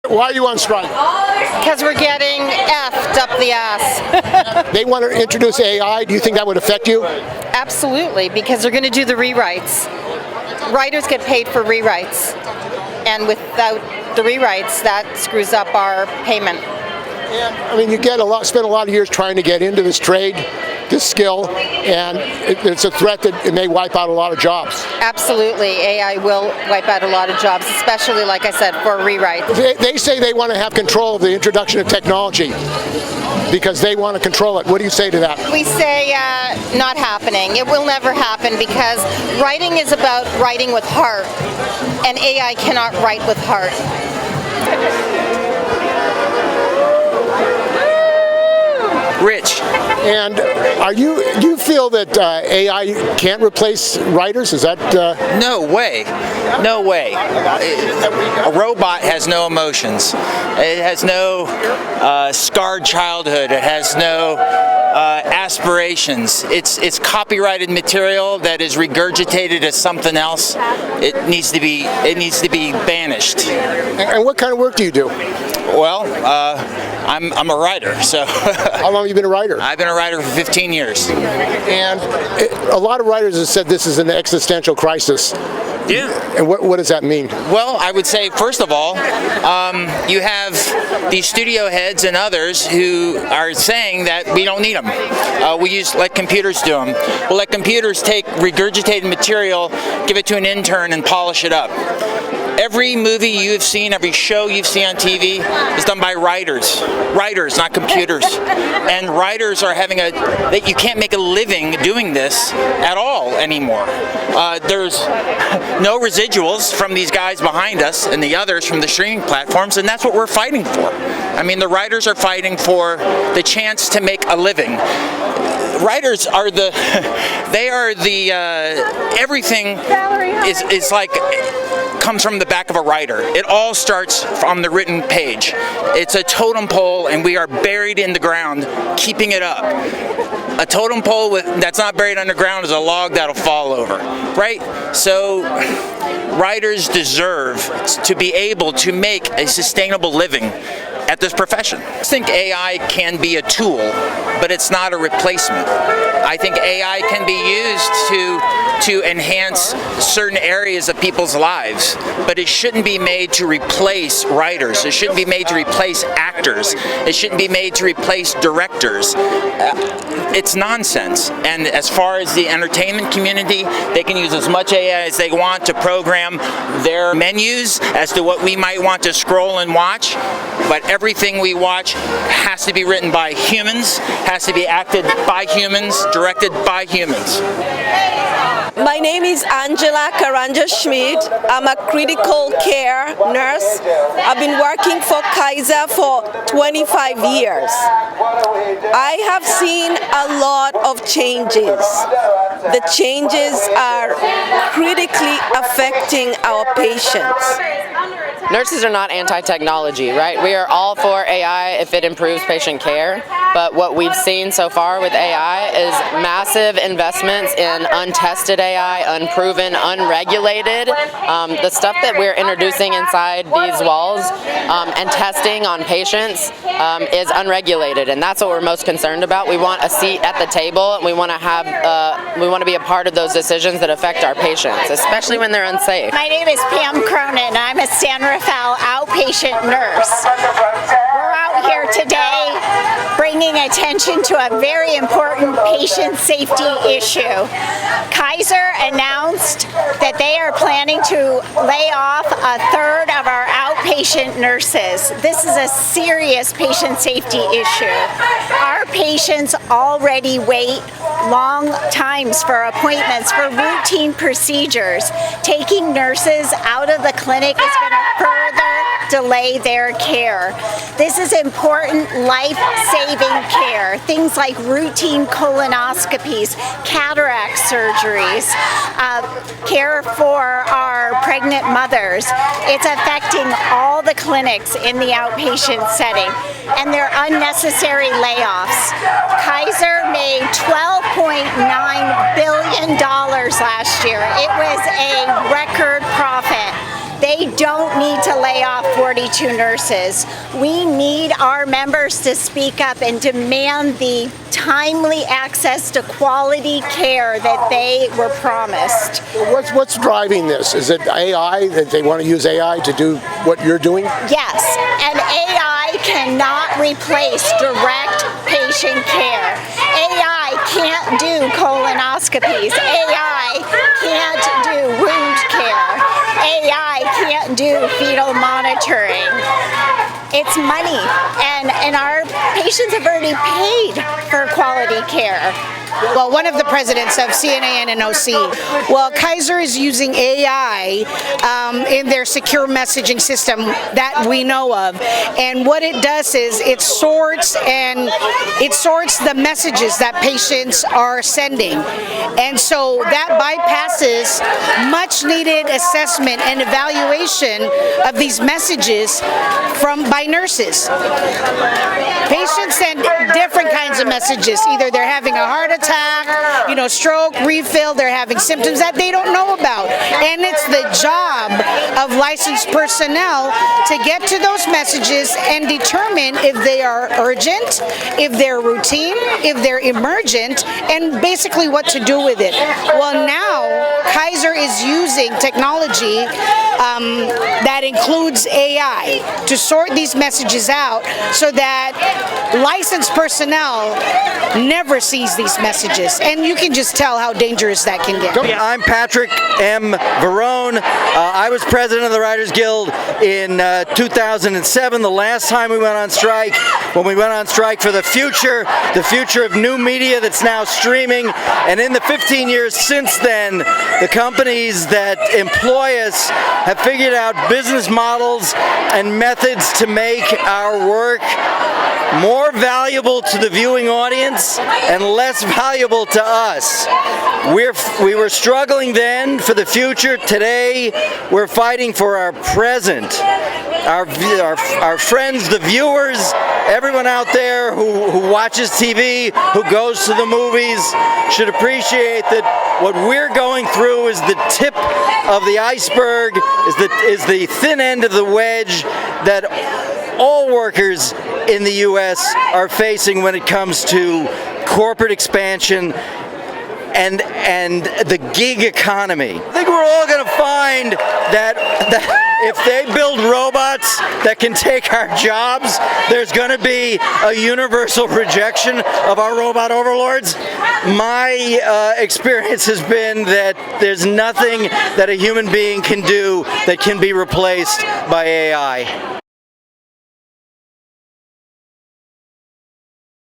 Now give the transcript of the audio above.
Why are you on strike? Because we're getting effed up the ass. They want to introduce AI. Do you think that would affect you? Absolutely, because they're going to do the rewrites. Writers get paid for rewrites. And without the rewrites, that screws up our payment. I mean, you spend a lot of years trying to get into this trade, this skill, and it's a threat that it may wipe out a lot of jobs. Absolutely. AI will wipe out a lot of jobs, especially, like I said, for rewrites. They say they want to have control of the introduction of technology because they want to control it. What do you say to that? We say not happening. It will never happen because writing is about writing with heart, and AI cannot write with heart. Rich. And do you feel that AI can't replace writers? Is that No way. No way. A robot has no emotions. It has no scarred childhood. It has no aspirations. It's copyrighted material that is regurgitated as something else. It needs to be banished. And what kind of work do you do? Well, I'm a writer, so. How long have you been a writer? I've been a writer for 15 years. And a lot of writers have said this is an existential crisis. Yeah. And what does that mean? Well, I would say, first of all, you have these studio heads and others who are saying that we don't need them. Let computers do them. We'll let computers take regurgitated material, give it to an intern, and polish it up. Every movie you've seen, every show you've seen on TV is done by writers. Writers, not computers. And writers are you can't make a living doing this at all anymore. There's no residuals from these guys behind us and the others from the streaming platforms, and that's what we're fighting for. I mean, the writers are fighting for the chance to make a living. Writers are everything is like, comes from the back of a writer. It all starts from the written page. It's a totem pole, and we are buried in the ground, keeping it up. A totem pole that's not buried underground is a log that'll fall over, right? So writers deserve to be able to make a sustainable living at this profession. I think AI can be a tool, but it's not a replacement. I think AI can be used to enhance certain areas of people's lives, but it shouldn't be made to replace writers. It shouldn't be made to replace actors. It shouldn't be made to replace directors. It's nonsense. And as far as the entertainment community, they can use as much AI as they want to program their menus as to what we might want to scroll and watch, but everything we watch has to be written by humans, has to be acted by humans, directed by humans. My name is Angela Karanja-Schmid. I'm a critical care nurse. I've been working for Kaiser for 25 years. I have seen a lot of changes. The changes are critically affecting our patients. Nurses are not anti-technology, right? We are all for AI if it improves patient care, but what we've seen so far with AI is massive investments in untested AI, unproven, unregulated. The stuff that we're introducing inside these walls and testing on patients is unregulated, and that's what we're most concerned about. We want a seat at the table, and we want to be a part of those decisions that affect our patients, especially when they're unsafe. My name is Pam Cronin. I'm a San Rafael outpatient nurse. We're out here today bringing attention to a very important patient safety issue. Kaiser announced that they are planning to lay off a third of our outpatient nurses. This is a serious patient safety issue. Our patients already wait long times for appointments for routine procedures. Taking nurses out of the clinic is going to further delay their care. This is important life-saving care. Things like routine colonoscopies, cataract surgeries, care for our pregnant mothers. It's affecting all the clinics in the outpatient setting, and they're unnecessary layoffs. Kaiser made $12.9 billion last year. It was a record profit. They they don't need to lay off 42 nurses. We need our members to speak up and demand the timely access to quality care that they were promised. What's driving this? Is it AI, that they want to use AI to do what you're doing? Yes, and AI cannot replace direct patient care. AI can't do colonoscopies. AI can't do wound care. AI can't do fetal monitoring. It's money, and our patients have already paid for quality care. Well, one of the presidents of CNAN and OC. Well, Kaiser is using AI in their secure messaging system that we know of, and what it does is it sorts the messages that patients are sending, and so that bypasses much needed assessment and evaluation of these messages by nurses. Patients send different kinds of messages. Either they're having a heart attack, stroke, refill, they're having symptoms that they don't know about. And it's the job of licensed personnel to get to those messages and determine if they are urgent, if they're routine, if they're emergent, and basically what to do with it. Well, now Kaiser is using technology that includes AI to sort these messages out so that licensed personnel never sees these messages, and you can just tell how dangerous that can get. I'm Patrick M. Verone. I was president of the Writers Guild in 2007, the last time we went on strike, when we went on strike for the future of new media that's now streaming. And in the 15 years since then, the companies that employ us have figured out business models and methods to make our work more valuable to the viewing audience and less valuable to us. We were struggling then for the future. Today, we're fighting for our present. Our friends, the viewers, everyone out there who watches TV, who goes to the movies, should appreciate that what we're going through is the tip of the iceberg, is the thin end of the wedge that all workers in the U.S. are facing when it comes to corporate expansion and the gig economy. I think we're all going to find that if they build robots that can take our jobs, there's going to be a universal rejection of our robot overlords. My experience has been that there's nothing that a human being can do that can be replaced by AI.